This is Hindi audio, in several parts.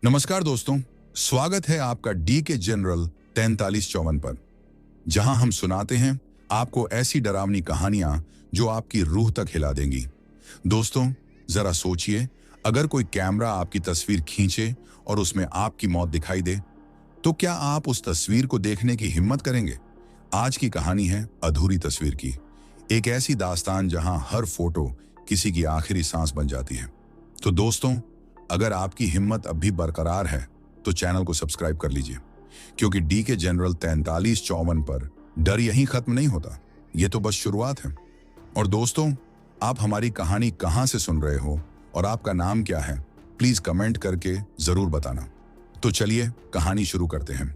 नमस्कार दोस्तों, स्वागत है आपका डी के जनरल 4354 पर, जहां हम सुनाते हैं आपको ऐसी डरावनी कहानियां जो आपकी रूह तक हिला देंगी। दोस्तों, जरा सोचिए, अगर कोई कैमरा आपकी तस्वीर खींचे और उसमें आपकी मौत दिखाई दे, तो क्या आप उस तस्वीर को देखने की हिम्मत करेंगे? आज की कहानी है अधूरी तस्वीर की, एक ऐसी दास्तान जहां हर फोटो किसी की आखिरी सांस बन जाती है। तो दोस्तों, अगर आपकी हिम्मत अब भी बरकरार है तो चैनल को सब्सक्राइब कर लीजिए, क्योंकि डी के जनरल 4354 पर डर यहीं खत्म नहीं होता, ये तो बस शुरुआत है। और दोस्तों, आप हमारी कहानी कहां से सुन रहे हो और आपका नाम क्या है, प्लीज कमेंट करके जरूर बताना। तो चलिए कहानी शुरू करते हैं।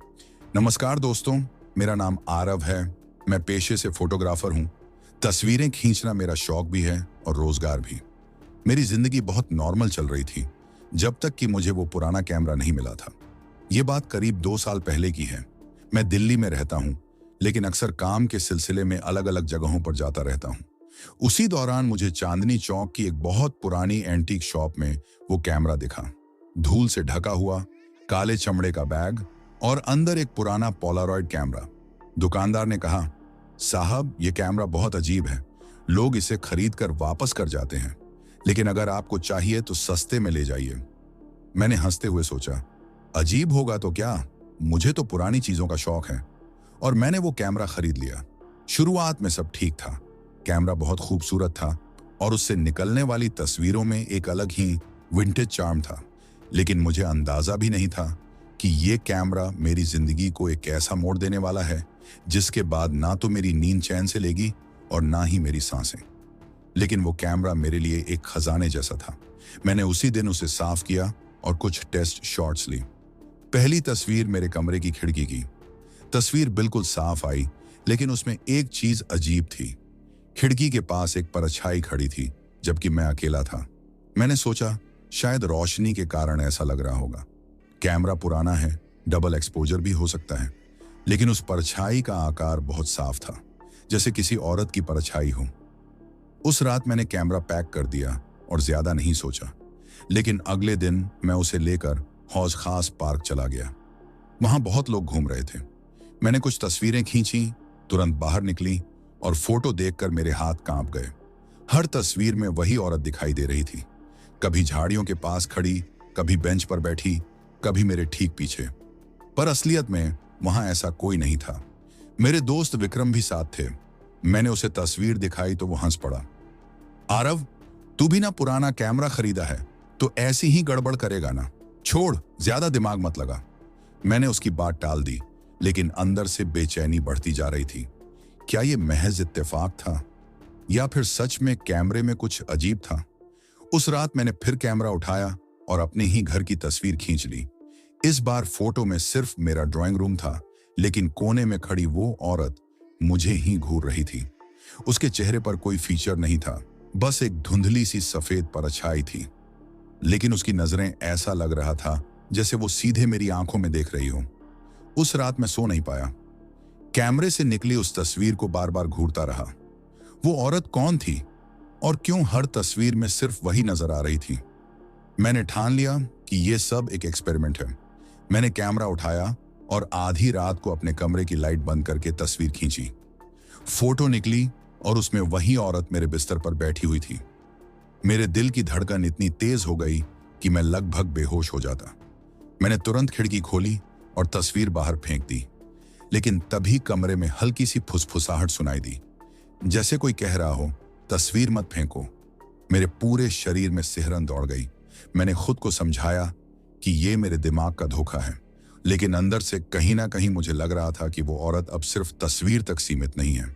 नमस्कार दोस्तों, मेरा नाम आरव है। मैं पेशे से फोटोग्राफर हूं। तस्वीरें खींचना मेरा शौक भी है और रोजगार भी। मेरी जिंदगी बहुत नॉर्मल चल रही थी जब तक कि मुझे वो पुराना कैमरा नहीं मिला था। ये बात करीब 2 साल पहले की है। मैं दिल्ली में रहता हूँ, लेकिन अक्सर काम के सिलसिले में अलग अलग जगहों पर जाता रहता हूँ। उसी दौरान मुझे चांदनी चौक की एक बहुत पुरानी एंटीक शॉप में वो कैमरा दिखा। धूल से ढका हुआ, काले चमड़े का बैग और अंदर एक पुराना पोलारॉइड कैमरा। दुकानदार ने कहा, साहब, ये कैमरा बहुत अजीब है। लोग इसे खरीद कर वापस कर जाते हैं, लेकिन अगर आपको चाहिए तो सस्ते में ले जाइए। मैंने हंसते हुए सोचा, अजीब होगा तो क्या, मुझे तो पुरानी चीजों का शौक है। और मैंने वो कैमरा खरीद लिया। शुरुआत में सब ठीक था। कैमरा बहुत खूबसूरत था और उससे निकलने वाली तस्वीरों में एक अलग ही विंटेज चार्म था। लेकिन मुझे अंदाजा भी नहीं था कि ये कैमरा मेरी जिंदगी को एक ऐसा मोड़ देने वाला है जिसके बाद ना तो मेरी नींद चैन से लेगी और ना ही मेरी सांसें। लेकिन वो कैमरा मेरे लिए एक खजाने जैसा था। मैंने उसी दिन उसे साफ किया और कुछ टेस्ट शॉट्स ली। पहली तस्वीर मेरे कमरे की खिड़की की। तस्वीर बिल्कुल साफ आई, लेकिन उसमें एक चीज अजीब थी। खिड़की के पास एक परछाई खड़ी थी, जबकि मैं अकेला था। मैंने सोचा, शायद रोशनी के कारण ऐसा लग रहा होगा। कैमरा पुराना है, डबल एक्सपोजर भी हो सकता है, लेकिन उस परछाई का आकार बहुत साफ था, जैसे किसी औरत की परछाई हो। उस रात मैंने कैमरा पैक कर दिया और ज्यादा नहीं सोचा। लेकिन अगले दिन मैं उसे लेकर हौज खास पार्क चला गया। वहां बहुत लोग घूम रहे थे। मैंने कुछ तस्वीरें खींची, तुरंत बाहर निकली और फोटो देखकर मेरे हाथ कांप गए। हर तस्वीर में वही औरत दिखाई दे रही थी, कभी झाड़ियों के पास खड़ी, कभी बेंच पर बैठी, कभी मेरे ठीक पीछे। पर असलियत में वहां ऐसा कोई नहीं था। मेरे दोस्त विक्रम भी साथ थे। मैंने उसे तस्वीर दिखाई तो वो हंस पड़ा। आरव, तू भी ना पुराना कैमरा खरीदा है तो ऐसी ही गड़बड़ करेगा ना, छोड़, ज्यादा दिमाग मत लगा। मैंने उसकी बात टाल दी, लेकिन अंदर से बेचैनी बढ़ती जा रही थी। क्या ये महज इत्तेफाक था या फिर सच में कैमरे में कुछ अजीब था? उस रात मैंने फिर कैमरा उठाया और अपने ही घर की तस्वीर खींच ली। इस बार फोटो में सिर्फ मेरा ड्राइंग रूम था, लेकिन कोने में खड़ी वो औरत मुझे ही घूर रही थी। उसके चेहरे पर कोई फीचर नहीं था, बस एक धुंधली सी सफेद परछाई थी। लेकिन उसकी नजरें ऐसा लग रहा था जैसे वो सीधे मेरी आंखों में देख रही हो। उस रात मैं सो नहीं पाया। कैमरे से निकली उस तस्वीर को बार बार घूरता रहा। वो औरत कौन थी और क्यों हर तस्वीर में सिर्फ वही नजर आ रही थी? मैंने ठान लिया कि यह सब एक एक्सपेरिमेंट है। मैंने कैमरा उठाया और आधी रात को अपने कमरे की लाइट बंद करके तस्वीर खींची। फोटो निकली और उसमें वही औरत मेरे बिस्तर पर बैठी हुई थी। मेरे दिल की धड़कन इतनी तेज हो गई कि मैं लगभग बेहोश हो जाता। मैंने तुरंत खिड़की खोली और तस्वीर बाहर फेंक दी, लेकिन तभी कमरे में हल्की सी फुसफुसाहट सुनाई दी, जैसे कोई कह रहा हो, तस्वीर मत फेंको। मेरे पूरे शरीर में सिहरन दौड़ गई। मैंने खुद को समझाया कि ये मेरे दिमाग का धोखा है, लेकिन अंदर से कहीं ना कहीं मुझे लग रहा था कि वो औरत अब सिर्फ तस्वीर तक सीमित नहीं है,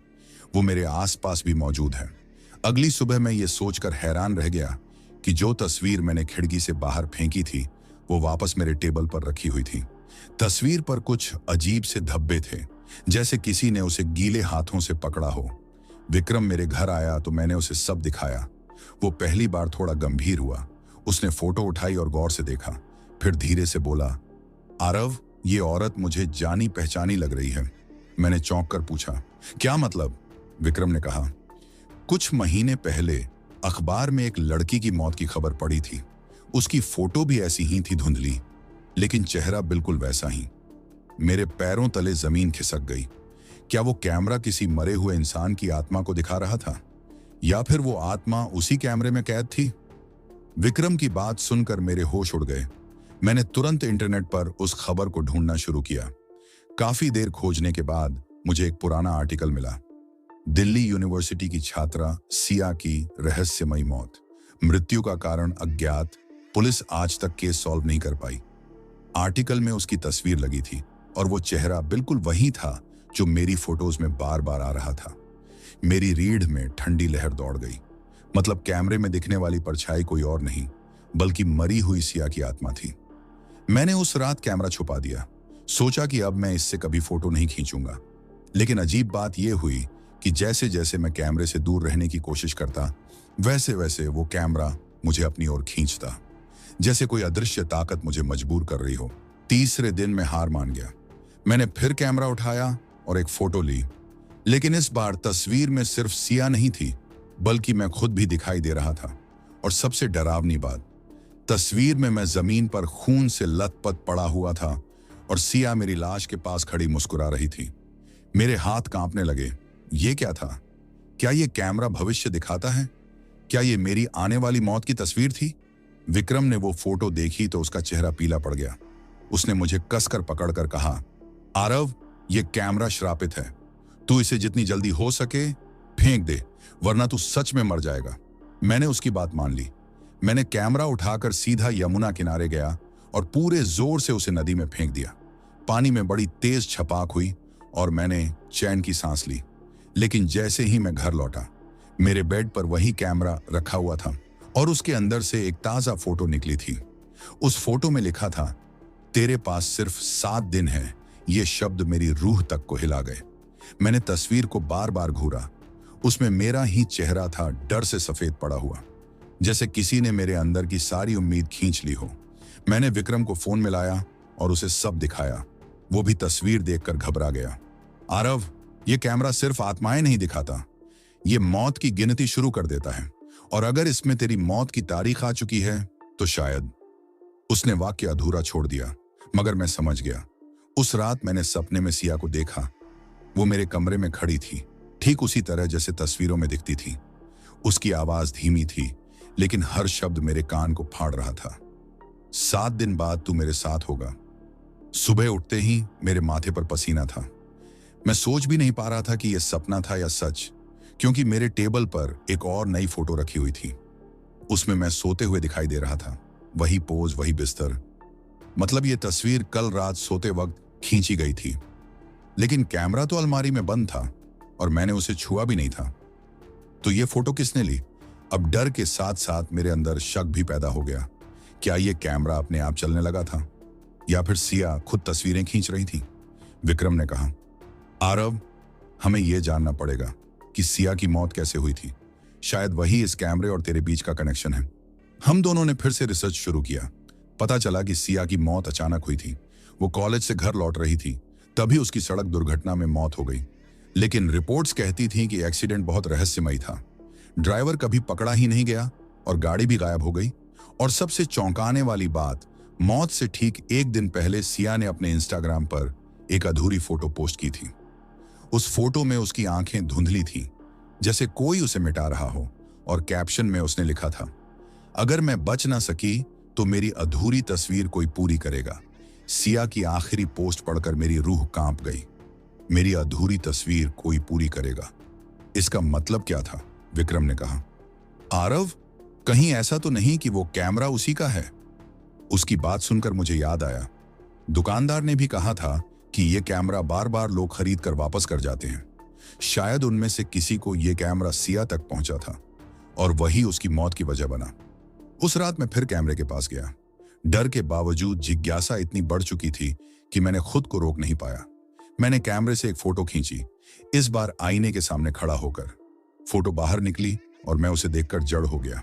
वो मेरे आसपास भी मौजूद है। अगली सुबह मैं ये सोचकर हैरान रह गया कि जो तस्वीर मैंने खिड़की से बाहर फेंकी थी वो वापस मेरे टेबल पर रखी हुई थी। तस्वीर पर कुछ अजीब से धब्बे थे, जैसे किसी ने उसे गीले हाथों से पकड़ा हो। विक्रम मेरे घर आया तो मैंने उसे सब दिखाया। वो पहली बार थोड़ा गंभीर हुआ। उसने फोटो उठाई और गौर से देखा, फिर धीरे से बोला, आरव, ये औरत मुझे जानी पहचानी लग रही है। मैंने चौंक कर पूछा, क्या मतलब? विक्रम ने कहा, कुछ महीने पहले अखबार में एक लड़की की मौत की खबर पड़ी थी। उसकी फोटो भी ऐसी ही थी, धुंधली। लेकिन चेहरा बिल्कुल वैसा ही। मेरे पैरों तले जमीन खिसक गई। क्या वो कैमरा किसी मरे हुए इंसान की आत्मा को दिखा रहा था, या फिर वो आत्मा उसी कैमरे में कैद थी? विक्रम की बात सुनकर मेरे होश उड़ गए। मैंने तुरंत इंटरनेट पर उस खबर को ढूंढना शुरू किया। काफी देर खोजने के बाद मुझे एक पुराना आर्टिकल मिला। दिल्ली यूनिवर्सिटी की छात्रा सिया की रहस्यमयी मौत, मृत्यु का कारण अज्ञात, पुलिस आज तक केस सॉल्व नहीं कर पाई। आर्टिकल में उसकी तस्वीर लगी थी और वो चेहरा बिल्कुल वही था जो मेरी फोटोज में बार बार आ रहा था। मेरी रीढ़ में ठंडी लहर दौड़ गई। मतलब कैमरे में दिखने वाली परछाई कोई और नहीं, बल्कि मरी हुई सिया की आत्मा थी। मैंने उस रात कैमरा छुपा दिया। सोचा कि अब मैं इससे कभी फोटो नहीं खींचूंगा। लेकिन अजीब बात यह हुई कि जैसे जैसे मैं कैमरे से दूर रहने की कोशिश करता, वैसे वैसे वो कैमरा मुझे अपनी ओर खींचता, जैसे कोई अदृश्य ताकत मुझे मजबूर कर रही हो। तीसरे दिन मैं हार मान गया। मैंने फिर कैमरा उठाया और एक फोटो ली। लेकिन इस बार तस्वीर में सिर्फ सिया नहीं थी, बल्कि मैं खुद भी दिखाई दे रहा था। और सबसे डरावनी बात, तस्वीर में मैं जमीन पर खून से लथपथ पड़ा हुआ था और सिया मेरी लाश के पास खड़ी मुस्कुरा रही थी। मेरे हाथ कांपने लगे। ये क्या था? क्या ये कैमरा भविष्य दिखाता है? क्या ये मेरी आने वाली मौत की तस्वीर थी? विक्रम ने वो फोटो देखी तो उसका चेहरा पीला पड़ गया। उसने मुझे कसकर पकड़कर कहा, आरव, ये कैमरा श्रापित है। तू इसे जितनी जल्दी हो सके फेंक दे, वरना तू सच में मर जाएगा। मैंने उसकी बात मान ली। मैंने कैमरा उठाकर सीधा यमुना किनारे गया और पूरे जोर से उसे नदी में फेंक दिया। पानी में बड़ी तेज छपाक हुई और मैंने चैन की सांस ली। लेकिन जैसे ही मैं घर लौटा, मेरे बेड पर वही कैमरा रखा हुआ था और उसके अंदर से एक ताजा फोटो निकली थी। उस फोटो में लिखा था, तेरे पास सिर्फ 7 दिन है। ये शब्द मेरी रूह तक को हिला गए। मैंने तस्वीर को बार बार घूरा। उसमें मेरा ही चेहरा था, डर से सफेद पड़ा हुआ, जैसे किसी ने मेरे अंदर की सारी उम्मीद खींच ली हो। मैंने विक्रम को फोन मिलाया और उसे सब दिखाया। वो भी तस्वीर देखकर घबरा गया। आरव, ये कैमरा सिर्फ आत्माएं नहीं दिखाता, ये मौत की गिनती शुरू कर देता है। और अगर इसमें तेरी मौत की तारीख आ चुकी है तो शायद। उसने वाक्य अधूरा छोड़ दिया, मगर मैं समझ गया। उस रात मैंने सपने में सिया को देखा। वो मेरे कमरे में खड़ी थी, ठीक उसी तरह जैसे तस्वीरों में दिखती थी। उसकी आवाज धीमी थी, लेकिन हर शब्द मेरे कान को फाड़ रहा था। 7 दिन बाद तू मेरे साथ होगा। सुबह उठते ही मेरे माथे पर पसीना था। मैं सोच भी नहीं पा रहा था कि यह सपना था या सच, क्योंकि मेरे टेबल पर एक और नई फोटो रखी हुई थी। उसमें मैं सोते हुए दिखाई दे रहा था। वही पोज, वही बिस्तर। मतलब ये तस्वीर कल रात सोते वक्त खींची गई थी। लेकिन कैमरा तो अलमारी में बंद था और मैंने उसे छुआ भी नहीं था। तो ये फोटो किसने ली? अब डर के साथ साथ मेरे अंदर शक भी पैदा हो गया। क्या ये कैमरा अपने आप चलने लगा था, या फिर सिया खुद तस्वीरें खींच रही थी? विक्रम ने कहा, आरव, हमें यह जानना पड़ेगा कि सिया की मौत कैसे हुई थी। शायद वही इस कैमरे और तेरे बीच का कनेक्शन है। हम दोनों ने फिर से रिसर्च शुरू किया। पता चला कि सिया की मौत अचानक हुई थी। वो कॉलेज से घर लौट रही थी, तभी उसकी सड़क दुर्घटना में मौत हो गई। लेकिन रिपोर्ट्स कहती थीं कि एक्सीडेंट बहुत रहस्यमयी था। ड्राइवर कभी पकड़ा ही नहीं गया और गाड़ी भी गायब हो गई। और सबसे चौंकाने वाली बात, मौत से ठीक 1 दिन पहले सिया ने अपने इंस्टाग्राम पर एक अधूरी फोटो पोस्ट की थी। उस फोटो में उसकी आंखें धुंधली थीं, जैसे कोई उसे मिटा रहा हो, और कैप्शन में उसने लिखा था, अगर मैं बच ना सकी तो मेरी अधूरी तस्वीर कोई पूरी करेगा। सिया की आखिरी पोस्ट पढ़कर मेरी रूह कांप गई। मेरी अधूरी तस्वीर कोई पूरी करेगा। इसका मतलब क्या था? विक्रम ने कहा, आरव, कहीं ऐसा तो नहीं कि वो कैमरा उसी का है? उसकी बात सुनकर मुझे याद आया, दुकानदार ने भी कहा था कि ये कैमरा बार बार लोग खरीद कर वापस कर जाते हैं। शायद उनमें से किसी को ये कैमरा सिया तक पहुंचा था और वही उसकी मौत की वजह बना। उस रात मैं फिर कैमरे के पास गया। डर के बावजूद जिज्ञासा इतनी बढ़ चुकी थी कि मैंने खुद को रोक नहीं पाया। मैंने कैमरे से एक फोटो खींची, इस बार आईने के सामने खड़ा होकर। फोटो बाहर निकली और मैं उसे देखकर जड़ हो गया।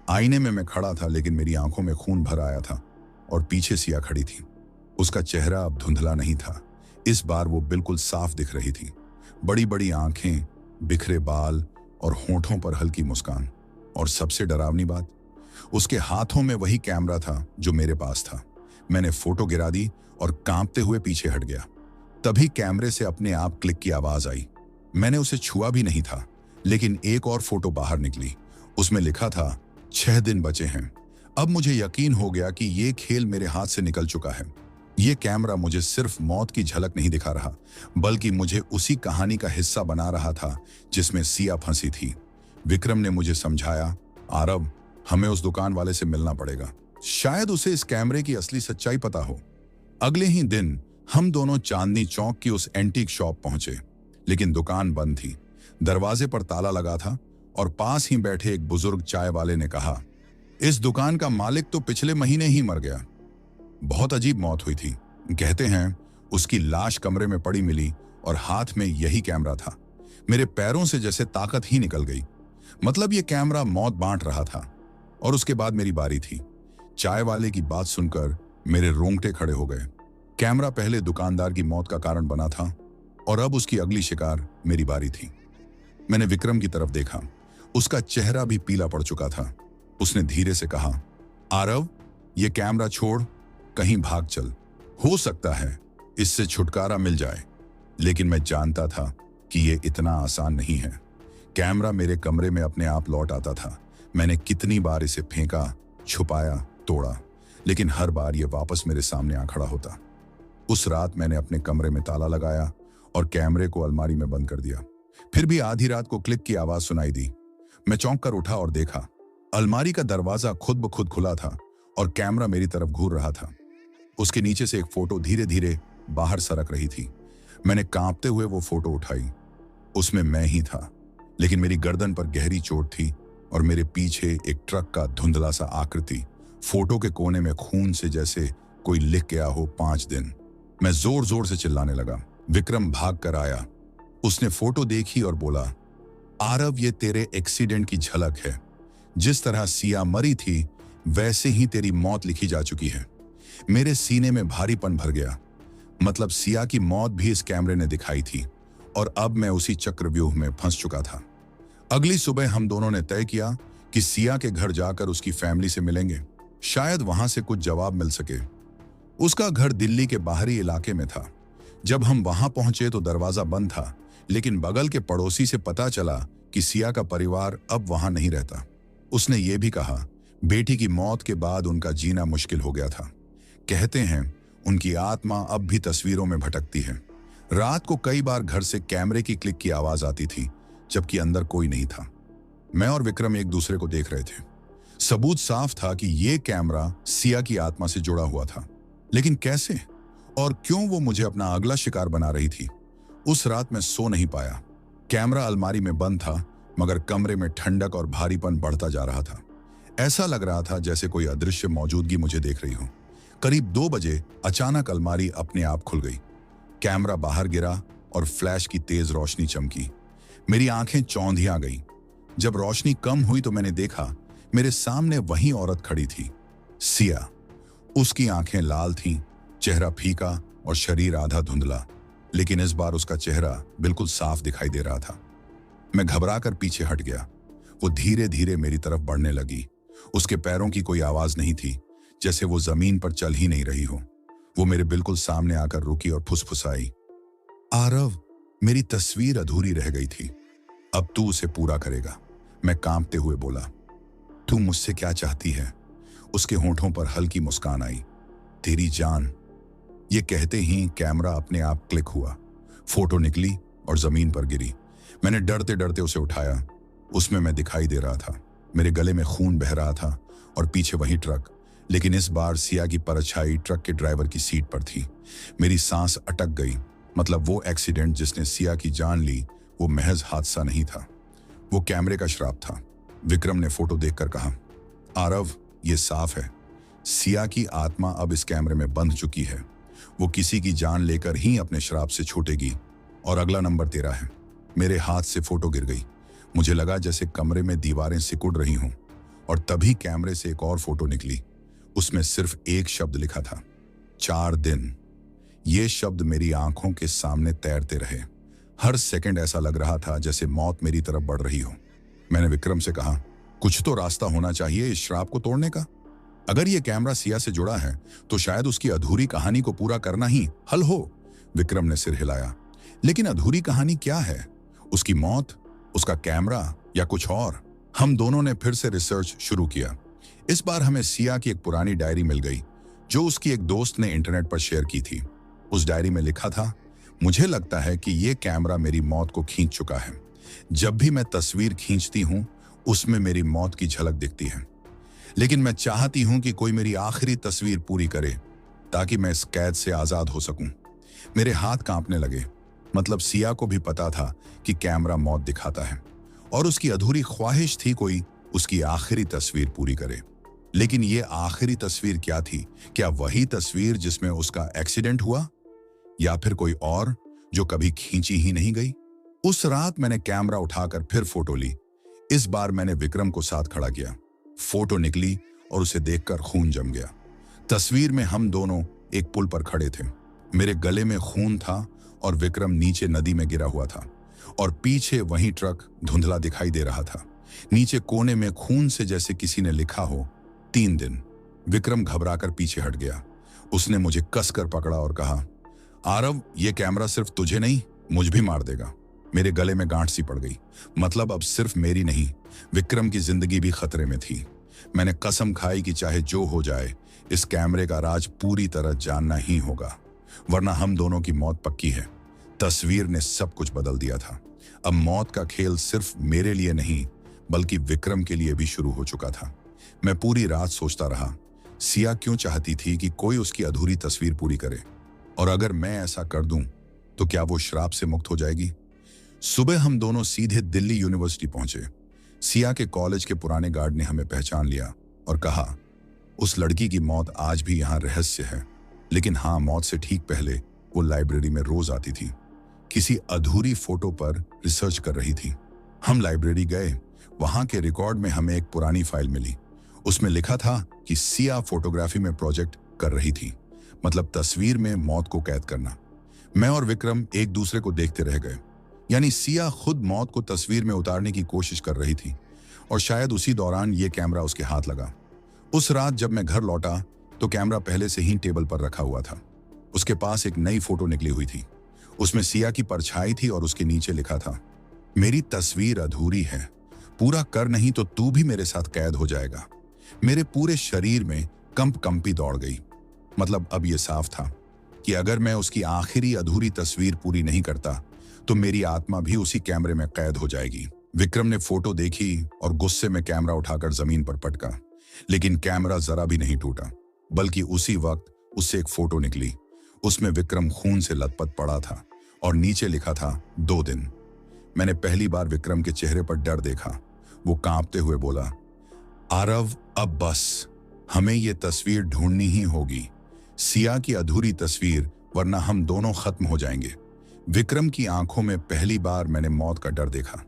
आईने में मैं खड़ा था, लेकिन मेरी आंखों में खून भर आया था और पीछे सिया खड़ी थी। उसका चेहरा अब धुंधला नहीं था, इस बार वो बिल्कुल साफ दिख रही थी। बड़ी बड़ी आंखें, बिखरे बाल और होठों पर हल्की मुस्कान। और सबसे डरावनी बात, उसके हाथों में वही कैमरा था जो मेरे पास था। मैंने फोटो गिरा दी और कांपते हुए पीछे हट गया। तभी कैमरे से अपने आप क्लिक की आवाज आई। मैंने उसे छुआ भी नहीं था, लेकिन एक और फोटो बाहर निकली। उसमें लिखा था 6 दिन बचे हैं। अब मुझे यकीन हो गया कि ये खेल मेरे हाथ से निकल चुका है। ये कैमरा मुझे सिर्फ मौत की झलक नहीं दिखा रहा, बल्कि मुझे उसी कहानी का हिस्सा बना रहा था जिसमें सिया फंसी थी। विक्रम ने मुझे समझाया, आरव, हमें उस दुकान वाले से मिलना पड़ेगा। शायद उसे इस कैमरे की असली सच्चाई पता हो। अगले ही दिन हम दोनों चांदनी चौक की उस एंटीक शॉप पहुंचे, लेकिन दुकान बंद थी। दरवाजे पर ताला लगा था और पास ही बैठे एक बुजुर्ग चाय वाले ने कहा, इस दुकान का मालिक तो पिछले महीने ही मर गया। बहुत अजीब मौत हुई थी। कहते हैं उसकी लाश कमरे में पड़ी मिली और हाथ में यही कैमरा था। मेरे पैरों से जैसे ताकत ही निकल गई। मतलब ये कैमरा मौत बांट रहा था। और उसके बाद मेरी बारी थी। चाय वाले की बात सुनकर मेरे रोंगटे खड़े हो गए। कैमरा पहले दुकानदार की मौत का कारण बना था और अब उसकी अगली शिकार मेरी बारी थी। मैंने विक्रम की तरफ देखा। उसका चेहरा भी पीला पड़ चुका था। उसने धीरे से कहा, आरव, ये कैमरा छोड़, कहीं भाग चल। हो सकता है इससे छुटकारा मिल जाए। लेकिन मैं जानता था कि ये इतना आसान नहीं है। कैमरा मेरे कमरे में अपने आप लौट आता था। मैंने कितनी बार इसे फेंका, छुपाया, तोड़ा, लेकिन हर बार ये वापस मेरे सामने आ खड़ा होता। उस रात मैंने अपने कमरे में ताला लगाया और कैमरे को अलमारी में बंद कर दिया। फिर भी आधी रात को क्लिक की आवाज सुनाई दी। मैं चौंक कर उठा और देखा, अलमारी का दरवाजा खुद ब खुद खुला था और कैमरा मेरी तरफ घूर रहा था। उसके नीचे से एक फोटो धीरे धीरे बाहर सरक रही थी। मैंने कांपते हुए वो फोटो उठाई। उसमें मैं ही था, लेकिन मेरी गर्दन पर गहरी चोट थी और मेरे पीछे एक ट्रक का धुंधला सा आकृति। फोटो के कोने में खून से जैसे कोई लिख गया हो 5 दिन। मैं जोर जोर से चिल्लाने लगा। विक्रम भाग कर आया। उसने फोटो देखी और बोला, आरव, ये तेरे एक्सीडेंट की झलक है। जिस तरह सिया मरी थी वैसे ही तेरी मौत लिखी जा चुकी है। मेरे सीने में भारीपन भर गया। मतलब सिया की मौत भी इस कैमरे ने दिखाई थी और अब मैं उसी चक्रव्यूह में फंस चुका था। अगली सुबह हम दोनों ने तय किया कि सिया के घर जाकर उसकी फैमिली से मिलेंगे। शायद वहां से कुछ जवाब मिल सके। उसका घर दिल्ली के बाहरी इलाके में था। जब हम वहां पहुंचे तो दरवाजा बंद था, लेकिन बगल के पड़ोसी से पता चला कि सिया का परिवार अब वहां नहीं रहता। उसने ये भी कहा, बेटी की मौत के बाद उनका जीना मुश्किल हो गया था। कहते हैं उनकी आत्मा अब भी तस्वीरों में भटकती है। रात को कई बार घर से कैमरे की क्लिक की आवाज आती थी, जबकि अंदर कोई नहीं था। मैं और विक्रम एक दूसरे को देख रहे थे। सबूत साफ था कि यह कैमरा सिया की आत्मा से जुड़ा हुआ था। लेकिन कैसे और क्यों वो मुझे अपना अगला शिकार बना रही थी? उस रात मैं सो नहीं पाया। कैमरा अलमारी में बंद था, मगर कमरे में ठंडक और भारीपन बढ़ता जा रहा था। ऐसा लग रहा था जैसे कोई अदृश्य मौजूदगी मुझे देख रही हो। करीब 2 बजे अचानक अलमारी अपने आप खुल गई। कैमरा बाहर गिरा और फ्लैश की तेज रोशनी चमकी। मेरी आंखें चौंधिया गईं। जब रोशनी कम हुई तो मैंने देखा मेरे सामने वही औरत खड़ी थी, सिया। उसकी आंखें लाल थीं, चेहरा फीका और शरीर आधा धुंधला, लेकिन इस बार उसका चेहरा बिल्कुल साफ दिखाई दे रहा था। मैं घबराकर पीछे हट गया। वो धीरे धीरे मेरी तरफ बढ़ने लगी। उसके पैरों की कोई आवाज नहीं थी, जैसे वो जमीन पर चल ही नहीं रही हो। वो मेरे बिल्कुल सामने आकर रुकी और फुसफुसाई, आरव, मेरी तस्वीर अधूरी रह गई थी, अब तू उसे पूरा करेगा। मैं कांपते हुए बोला, तू मुझसे क्या चाहती है? उसके होंठों पर हल्की मुस्कान आई, तेरी जान। ये कहते ही कैमरा अपने आप क्लिक हुआ। फोटो निकली और जमीन पर गिरी। मैंने डरते डरते उसे उठाया। उसमें मैं दिखाई दे रहा था। मेरे गले में खून बह रहा था और पीछे वही ट्रक, लेकिन इस बार सिया की परछाई ट्रक के ड्राइवर की सीट पर थी। मेरी सांस अटक गई। मतलब वो एक्सीडेंट जिसने सिया की जान ली, वो महज हादसा नहीं था, वो कैमरे का श्राप था। विक्रम ने फोटो देखकर कहा, आरव, ये साफ है, सिया की आत्मा अब इस कैमरे में बंध चुकी है। वो किसी की जान लेकर ही अपने श्राप से छूटेगी। और अगला नंबर तेरा है। मेरे हाथ से फोटो गिर गई। मुझे लगा जैसे कमरे में दीवारें सिकुड़ रही हों। और तभी कैमरे से एक और फोटो निकली। उसमें सिर्फ एक शब्द लिखा था, 4 दिन। ये शब्द मेरी आंखों के सामने तैरते रहे। हर सेकंड ऐसा लग रहा था जैसे मौत मेरी तरफ बढ़ रही हो। मैंने विक्रम से कहा, कुछ तो रास्ता होना चाहिए इस श्राप को तोड़ने का। अगर ये कैमरा सिया से जुड़ा है तो शायद उसकी अधूरी कहानी को पूरा करना ही हल हो। विक्रम ने सिर हिलाया। लेकिन अधूरी कहानी क्या है? उसकी मौत, उसका कैमरा या कुछ और? हम दोनों ने फिर से रिसर्च शुरू किया। इस बार हमें सिया की एक पुरानी डायरी मिल गई जो उसकी एक दोस्त ने इंटरनेट पर शेयर की थी। उस डायरी में लिखा था, मुझे लगता है कि ये कैमरा मेरी मौत को खींच चुका है। जब भी मैं तस्वीर खींचती हूं उसमें मेरी मौत की झलक दिखती है, लेकिन मैं चाहती हूं कि कोई मेरी आखिरी तस्वीर पूरी करे ताकि मैं इस कैद से आजाद हो सकूं। मेरे हाथ कांपने लगे। मतलब सिया को भी पता था कि कैमरा मौत दिखाता है और उसकी अधूरी ख्वाहिश थी कोई उसकी आखिरी तस्वीर पूरी करे। लेकिन ये आखिरी तस्वीर क्या थी? क्या वही तस्वीर जिसमें उसका एक्सीडेंट हुआ, या फिर कोई और जो कभी खींची ही नहीं गई? उस रात मैंने कैमरा उठाकर फिर फोटो ली। इस बार मैंने विक्रम को साथ खड़ा किया। फोटो निकली और उसे देखकर खून जम गया। तस्वीर में हम दोनों एक पुल पर खड़े थे। मेरे गले में खून था और विक्रम नीचे नदी में गिरा हुआ था और पीछे वही ट्रक धुंधला दिखाई दे रहा था। नीचे कोने में खून से जैसे किसी ने लिखा हो, 3 दिन। विक्रम घबराकर पीछे हट गया। उसने मुझे कसकर पकड़ा और कहा, आरव, ये कैमरा सिर्फ तुझे नहीं मुझ भी मार देगा। मेरे गले में गांठ सी पड़ गई। मतलब अब सिर्फ मेरी नहीं, विक्रम की जिंदगी भी खतरे में थी। मैंने कसम खाई कि चाहे जो हो जाए इस कैमरे का राज पूरी तरह जानना ही होगा, वरना हम दोनों की मौत पक्की है। तस्वीर ने सब कुछ बदल दिया था। अब मौत का खेल सिर्फ मेरे लिए नहीं बल्कि विक्रम के लिए भी शुरू हो चुका था। मैं पूरी रात सोचता रहा, सिया क्यों चाहती थी कि कोई उसकी अधूरी तस्वीर पूरी करे, और अगर मैं ऐसा कर दूं तो क्या वो श्राप से मुक्त हो जाएगी? सुबह हम दोनों सीधे दिल्ली यूनिवर्सिटी पहुंचे। सिया के कॉलेज के पुराने गार्ड ने हमें पहचान लिया और कहा, उस लड़की की मौत आज भी यहाँ रहस्य है। लेकिन हाँ, मौत से ठीक पहले वो लाइब्रेरी में रोज आती थी। किसी अधूरी फोटो पर रिसर्च कर रही थी। हम लाइब्रेरी गए। वहां के रिकॉर्ड में हमें एक पुरानी फाइल मिली। उसमें लिखा था कि सिया फोटोग्राफी में प्रोजेक्ट कर रही थी, मतलब तस्वीर में मौत को कैद करना। मैं और विक्रम एक दूसरे को देखते रह गए। यानी सिया खुद मौत को तस्वीर में उतारने की कोशिश कर रही थी और शायद उसी दौरान ये कैमरा उसके हाथ लगा। उस रात जब मैं घर लौटा तो कैमरा पहले से ही टेबल पर रखा हुआ था। उसके पास एक नई फोटो निकली हुई थी। उसमें सिया की परछाई थी और उसके नीचे लिखा था, मेरी तस्वीर अधूरी है, पूरा कर नहीं तो तू भी मेरे साथ कैद हो जाएगा। मेरे पूरे शरीर में कंपी दौड़ गई। मतलब अब यह साफ था कि अगर मैं उसकी आखिरी अधूरी तस्वीर पूरी नहीं करता तो मेरी आत्मा भी उसी कैमरे में कैद हो जाएगी। विक्रम ने फोटो देखी और गुस्से में कैमरा उठाकर जमीन पर पटका, लेकिन कैमरा जरा भी नहीं टूटा, बल्कि उसी वक्त उससे एक फोटो निकली। उसमें विक्रम खून से लथपथ पड़ा था और नीचे लिखा था 2 दिन। मैंने पहली बार विक्रम के चेहरे पर डर देखा। वो कांपते हुए बोला, आरव, अब बस, हमें ये तस्वीर ढूंढनी ही होगी, सिया की अधूरी तस्वीर, वरना हम दोनों खत्म हो जाएंगे। विक्रम की आंखों में पहली बार मैंने मौत का डर देखा।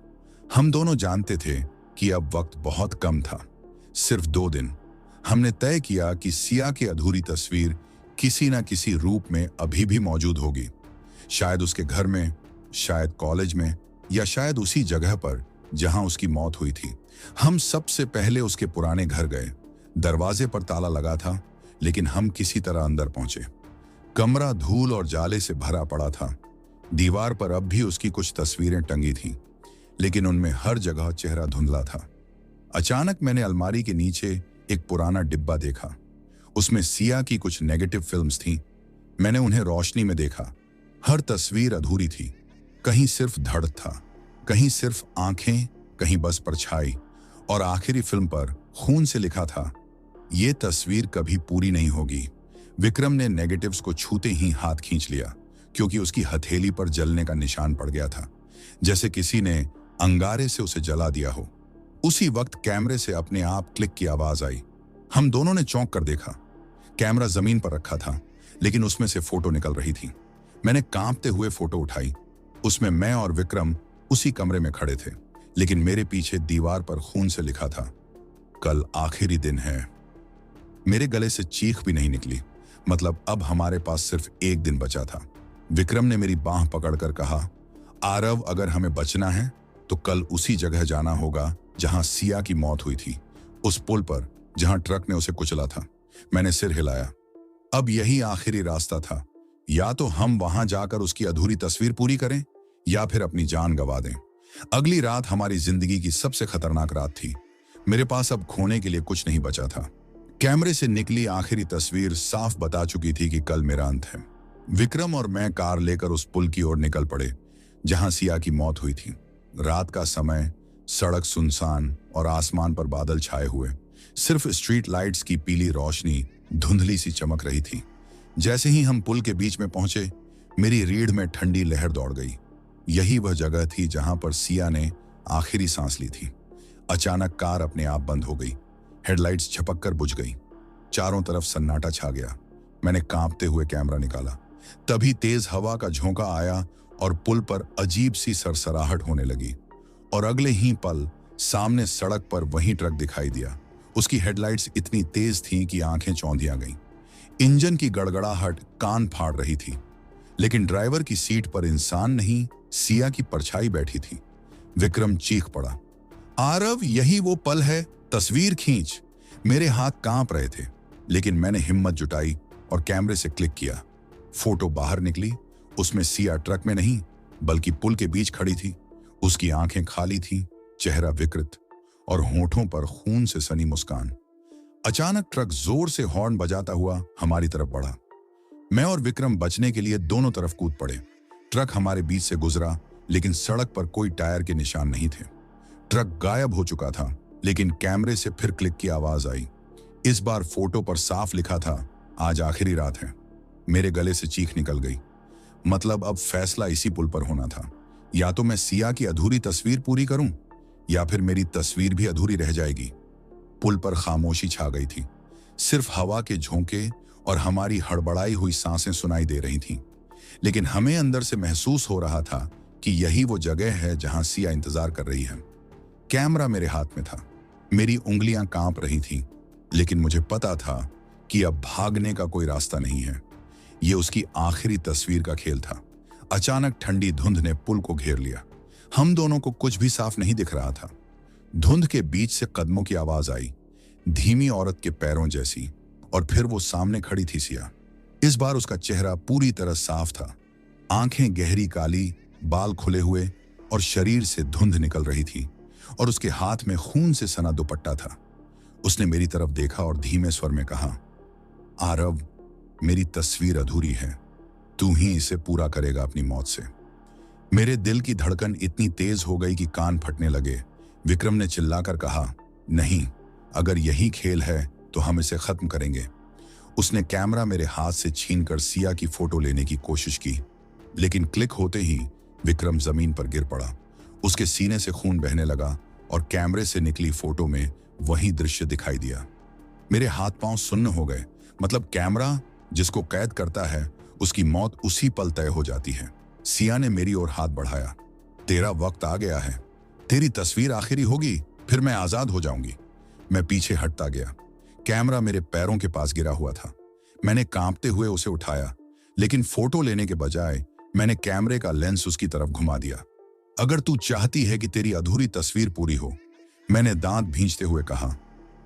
हम दोनों जानते थे कि अब वक्त बहुत कम था, सिर्फ 2 दिन। हमने तय किया कि सिया की अधूरी तस्वीर किसी न किसी रूप में अभी भी मौजूद होगी। शायद उसके घर में, शायद कॉलेज में, या शायद उसी जगह पर जहां उसकी मौत हुई थी। हम सबसे पहले उसके पुराने घर गए। दरवाजे पर ताला लगा था, लेकिन हम किसी तरह अंदर पहुंचे। कमरा धूल और जाले से भरा पड़ा था। दीवार पर अब भी उसकी कुछ तस्वीरें टंगी थीं, लेकिन उनमें हर जगह चेहरा धुंधला था। अचानक मैंने अलमारी के नीचे एक पुराना डिब्बा देखा। उसमें सिया की कुछ नेगेटिव फिल्म्स थीं। मैंने उन्हें रोशनी में देखा। हर तस्वीर अधूरी थी। कहीं सिर्फ धड़ था, कहीं सिर्फ आंखें, कहीं बस परछाई, और आखिरी फिल्म पर खून से लिखा था, ये तस्वीर कभी पूरी नहीं होगी। विक्रम ने नेगेटिव्स को छूते ही हाथ खींच लिया, क्योंकि उसकी हथेली पर जलने का निशान पड़ गया था, जैसे किसी ने अंगारे से उसे जला दिया हो। उसी वक्त कैमरे से अपने आप क्लिक की आवाज आई। हम दोनों ने चौंक कर देखा। कैमरा जमीन पर रखा था, लेकिन उसमें से फोटो निकल रही थी। मैंने कांपते हुए फोटो उठाई। उसमें मैं और विक्रम उसी कमरे में खड़े थे, लेकिन मेरे पीछे दीवार पर खून से लिखा था, कल आखिरी दिन है। मेरे गले से चीख भी नहीं निकली। मतलब अब हमारे पास सिर्फ 1 दिन बचा था। विक्रम ने मेरी बांह पकड़कर कहा, आरव, अगर हमें बचना है तो कल उसी जगह जाना होगा जहां सिया की मौत हुई थी, उस पुल पर जहां ट्रक ने उसे कुचला था। मैंने सिर हिलाया। अब यही आखिरी रास्ता था। या तो हम वहां जाकर उसकी अधूरी तस्वीर पूरी करें या फिर अपनी जान गंवा दें। अगली रात हमारी जिंदगी की सबसे खतरनाक रात थी। मेरे पास अब खोने के लिए कुछ नहीं बचा था। कैमरे से निकली आखिरी तस्वीर साफ बता चुकी थी कि कल मेरा अंत है। विक्रम और मैं कार लेकर उस पुल की ओर निकल पड़े जहां सिया की मौत हुई थी। रात का समय, सड़क सुनसान और आसमान पर बादल छाए हुए। सिर्फ स्ट्रीट लाइट्स की पीली रोशनी धुंधली सी चमक रही थी। जैसे ही हम पुल के बीच में पहुंचे, मेरी रीढ़ में ठंडी लहर दौड़ गई। यही वह जगह थी जहां पर सिया ने आखिरी सांस ली थी। अचानक कार अपने आप बंद हो गई। हेडलाइट्स झपक कर बुझ गई। चारों तरफ सन्नाटा छा गया। मैंने कांपते हुए कैमरा निकाला। तभी तेज हवा का झोंका आया और पुल पर अजीब सी सरसराहट होने लगी। और अगले ही पल सामने सड़क पर वही ट्रक दिखाई दिया। उसकी हेडलाइट्स इतनी तेज थीं कि आंखें चौंधियां गईं। इंजन की गड़गड़ाहट कान फाड़ रही थी, लेकिन ड्राइवर की सीट पर इंसान नहीं, सिया की परछाई बैठी थी। विक्रम चीख पड़ा, आरव, यही वो पल है, तस्वीर खींच। मेरे हाथ कांप रहे थे, लेकिन मैंने हिम्मत जुटाई और कैमरे से क्लिक किया। फोटो बाहर निकली। उसमें सिया ट्रक में नहीं बल्कि पुल के बीच खड़ी थी। उसकी आंखें खाली थीं, चेहरा विकृत और होठों पर खून से सनी मुस्कान। अचानक ट्रक जोर से हॉर्न बजाता हुआ हमारी तरफ बढ़ा। मैं और विक्रम बचने के लिए दोनों तरफ कूद पड़े। ट्रक हमारे बीच से गुजरा, लेकिन सड़क पर कोई टायर के निशान नहीं थे। ट्रक गायब हो चुका था, लेकिन कैमरे से फिर क्लिक की आवाज आई। इस बार फोटो पर साफ लिखा था, आज आखिरी रात है। मेरे गले से चीख निकल गई। मतलब अब फैसला इसी पुल पर होना था। या तो मैं सिया की अधूरी तस्वीर पूरी करूं, या फिर मेरी तस्वीर भी अधूरी रह जाएगी। पुल पर खामोशी छा गई थी। सिर्फ हवा के झोंके और हमारी हड़बड़ाई हुई सांसें सुनाई दे रही थीं। लेकिन हमें अंदर से महसूस हो रहा था कि यही वो जगह है जहां सिया इंतजार कर रही है। कैमरा मेरे हाथ में था। मेरी उंगलियां कांप रही थीं, लेकिन मुझे पता था कि अब भागने का कोई रास्ता नहीं है। ये उसकी आखिरी तस्वीर का खेल था। अचानक ठंडी धुंध ने पुल को घेर लिया। हम दोनों को कुछ भी साफ नहीं दिख रहा था। धुंध के बीच से कदमों की आवाज आई, धीमी औरत के पैरों जैसी, और फिर वो सामने खड़ी थी सिया। इस बार उसका चेहरा पूरी तरह साफ था। आंखें गहरी काली, बाल खुले हुए और शरीर से धुंध निकल रही थी, और उसके हाथ में खून से सना दुपट्टा था। उसने मेरी तरफ देखा और धीमे स्वर में कहा, आरव, मेरी तस्वीर अधूरी है, तू ही इसे पूरा करेगा अपनी मौत से। मेरे दिल की धड़कन इतनी तेज हो गई कि कान फटने लगे। विक्रम ने चिल्लाकर कहा, नहीं, अगर यही खेल है तो हम इसे खत्म करेंगे। उसने कैमरा मेरे हाथ से छीनकर सिया की फोटो लेने की कोशिश की, लेकिन क्लिक होते ही विक्रम जमीन पर गिर पड़ा। उसके सीने से खून बहने लगा और कैमरे से निकली फोटो में वही दृश्य दिखाई दिया। मेरे हाथ पांव सुन्न हो गए। मतलब कैमरा जिसको कैद करता है, उसकी मौत उसी पल तय हो जाती है। सिया ने मेरी ओर हाथ बढ़ाया, तेरा वक्त आ गया है, तेरी तस्वीर आखिरी होगी, फिर मैं आजाद हो जाऊंगी। मैं पीछे हटता गया। कैमरा मेरे पैरों के पास गिरा हुआ था। मैंने कांपते हुए उसे उठाया, लेकिन फोटो लेने के बजाय मैंने कैमरे का लेंस उसकी तरफ घुमा दिया। अगर तू चाहती है कि तेरी अधूरी तस्वीर पूरी हो, मैंने दांत भींचते हुए कहा,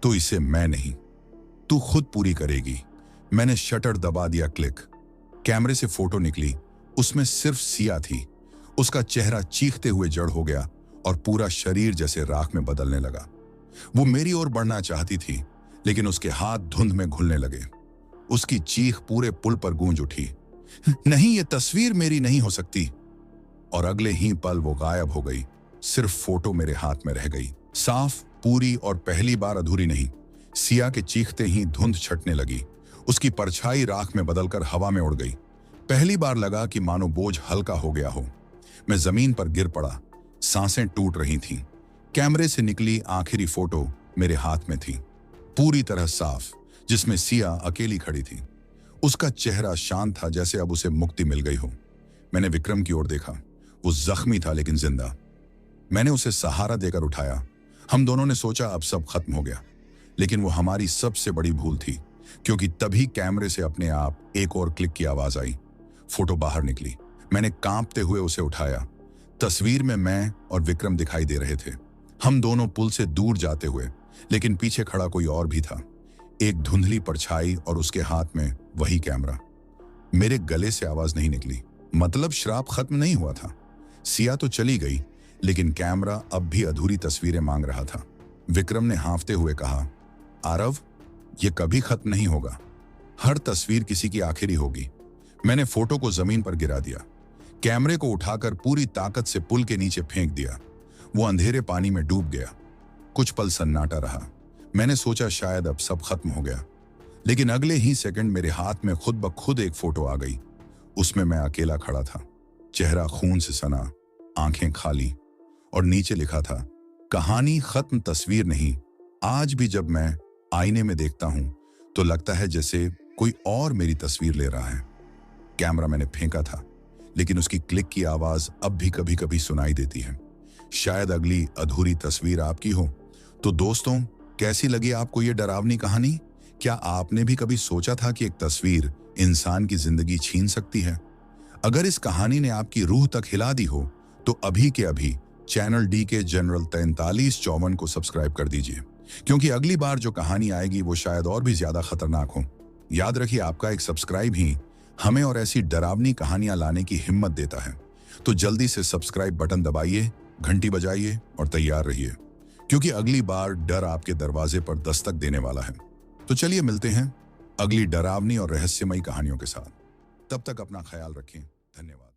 तो इसे मैं नहीं, तू खुद पूरी करेगी। मैंने शटर दबा दिया। क्लिक। कैमरे से फोटो निकली। उसमें सिर्फ सिया थी। उसका चेहरा चीखते हुए जड़ हो गया और पूरा शरीर जैसे राख में बदलने लगा। वो मेरी ओर बढ़ना चाहती थी, लेकिन उसके हाथ धुंध में घुलने लगे। उसकी चीख पूरे पुल पर गूंज उठी, नहीं, ये तस्वीर मेरी नहीं हो सकती। और अगले ही पल वो गायब हो गई। सिर्फ फोटो मेरे हाथ में रह गई, साफ, पूरी और पहली बार अधूरी नहीं। सिया के चीखते ही धुंध छटने लगी। उसकी परछाई राख में बदलकर हवा में उड़ गई। पहली बार लगा कि मानो बोझ हल्का हो गया हो। मैं जमीन पर गिर पड़ा। सांसें टूट रही थीं। कैमरे से निकली आखिरी फोटो मेरे हाथ में थी, पूरी तरह साफ, जिसमें सिया अकेली खड़ी थी। उसका चेहरा शांत था, जैसे अब उसे मुक्ति मिल गई हो। मैंने विक्रम की ओर देखा। वो जख्मी था लेकिन जिंदा। मैंने उसे सहारा देकर उठाया। हम दोनों ने सोचा अब सब खत्म हो गया, लेकिन वो हमारी सबसे बड़ी भूल थी, क्योंकि तभी कैमरे से अपने आप एक और क्लिक की आवाज आई। फोटो बाहर निकली। मैंने कांपते हुए उसे उठाया। तस्वीर में मैं और विक्रम दिखाई दे रहे थे। हम दोनों पुल से दूर जाते हुए, लेकिन पीछे खड़ा कोई और भी था। एक धुंधली परछाई और उसके हाथ में वही कैमरा। मेरे गले से आवाज नहीं निकली, मतलब श्राप खत्म नहीं हुआ था। सिया तो चली गई, लेकिन कैमरा अब भी अधूरी तस्वीरें मांग रहा था। विक्रम ने हाँफते हुए कहा, आरव, ये कभी खत्म नहीं होगा। हर तस्वीर किसी की आखिरी होगी। मैंने फोटो को जमीन पर गिरा दिया, कैमरे को उठाकर पूरी ताकत से पुल के नीचे फेंक दिया। वो अंधेरे पानी में डूब गया। कुछ पल सन्नाटा रहा। मैंने सोचा शायद अब सब खत्म हो गया, लेकिन अगले ही सेकंड मेरे हाथ में खुद ब खुद एक फोटो आ गई। उसमें मैं अकेला खड़ा था, चेहरा खून से सना, आंखें खाली, और नीचे लिखा था, कहानी खत्म, तस्वीर नहीं। आज भी जब मैं आईने में देखता हूं तो लगता है जैसे कोई और मेरी तस्वीर ले रहा है। कैमरा मैंने फेंका था, लेकिन उसकी क्लिक की आवाज अब भी कभी कभी सुनाई देती है। शायद अगली अधूरी तस्वीर आपकी हो। तो दोस्तों, कैसी लगी आपको ये डरावनी कहानी? क्या आपने भी कभी सोचा था कि एक तस्वीर इंसान की जिंदगी छीन सकती है? अगर इस कहानी ने आपकी रूह तक हिला दी हो तो अभी के अभी चैनल डी के जनरल 4354 को सब्सक्राइब कर दीजिए, क्योंकि अगली बार जो कहानी आएगी वो शायद और भी ज्यादा खतरनाक हो। याद रखिए, आपका एक सब्सक्राइब ही हमें और ऐसी डरावनी कहानियां लाने की हिम्मत देता है। तो जल्दी से सब्सक्राइब बटन दबाइए, घंटी बजाइए और तैयार रहिए, क्योंकि अगली बार डर आपके दरवाजे पर दस्तक देने वाला है। तो चलिए मिलते हैं अगली डरावनी और रहस्यमयी कहानियों के साथ। तब तक अपना ख्याल रखें। धन्यवाद।